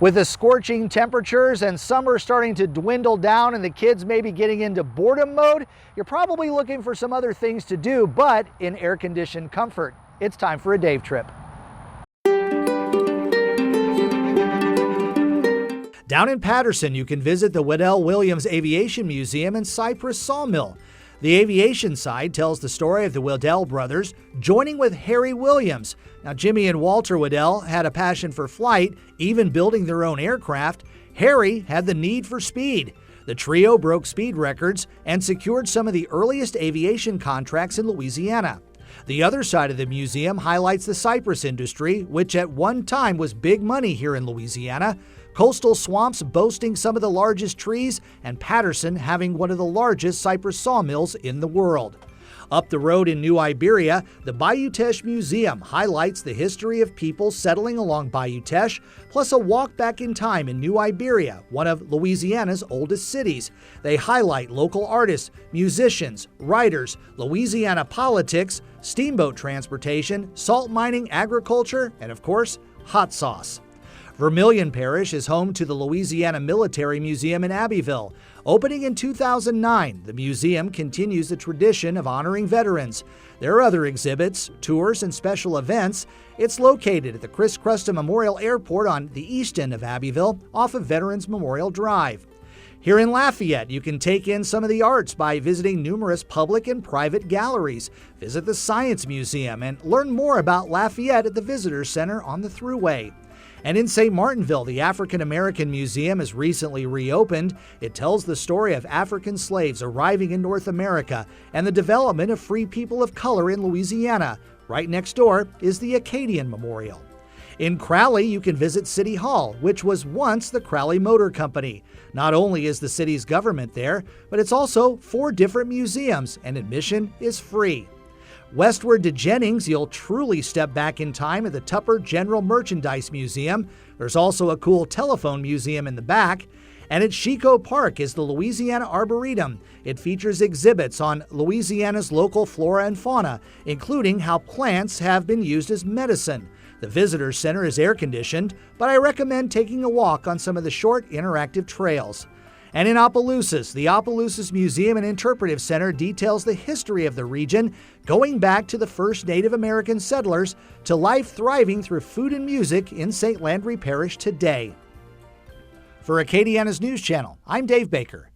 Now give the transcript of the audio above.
With the scorching temperatures and summer starting to dwindle down and the kids maybe getting into boredom mode, you're probably looking for some other things to do, but in air-conditioned comfort. It's time for a Dave trip. Down in Patterson, you can visit the Waddell Williams Aviation Museum and Cypress Sawmill. The aviation side tells the story of the Waddell brothers joining with Harry Williams. Now, Jimmy and Walter Waddell had a passion for flight, even building their own aircraft. Harry had the need for speed. The trio broke speed records and secured some of the earliest aviation contracts in Louisiana. The other side of the museum highlights the cypress industry, which at one time was big money here in Louisiana. Coastal swamps boasting some of the largest trees, and Patterson having one of the largest cypress sawmills in the world. Up the road in New Iberia, the Bayou Teche Museum highlights the history of people settling along Bayou Teche, plus a walk back in time in New Iberia, one of Louisiana's oldest cities. They highlight local artists, musicians, writers, Louisiana politics, steamboat transportation, salt mining, agriculture, and of course, hot sauce. Vermilion Parish is home to the Louisiana Military Museum in Abbeville. Opening in 2009, the museum continues the tradition of honoring veterans. There are other exhibits, tours, and special events. It's located at the Chris Crusta Memorial Airport on the east end of Abbeville, off of Veterans Memorial Drive. Here in Lafayette, you can take in some of the arts by visiting numerous public and private galleries. Visit the Science Museum and learn more about Lafayette at the Visitor Center on the Thruway. And in St. Martinville, the African American Museum has recently reopened. It tells the story of African slaves arriving in North America and the development of free people of color in Louisiana. Right next door is the Acadian Memorial. In Crowley, you can visit City Hall, which was once the Crowley Motor Company. Not only is the city's government there, but it's also 4 different museums, and admission is free. Westward to Jennings, you'll truly step back in time at the Tupper General Merchandise Museum. There's also a cool telephone museum in the back. And at Chico Park is the Louisiana Arboretum. It features exhibits on Louisiana's local flora and fauna, including how plants have been used as medicine. The visitor center is air-conditioned, but I recommend taking a walk on some of the short interactive trails. And in Opelousas, the Opelousas Museum and Interpretive Center details the history of the region, going back to the first Native American settlers to life thriving through food and music in St. Landry Parish today. For Acadiana's News Channel, I'm Dave Baker.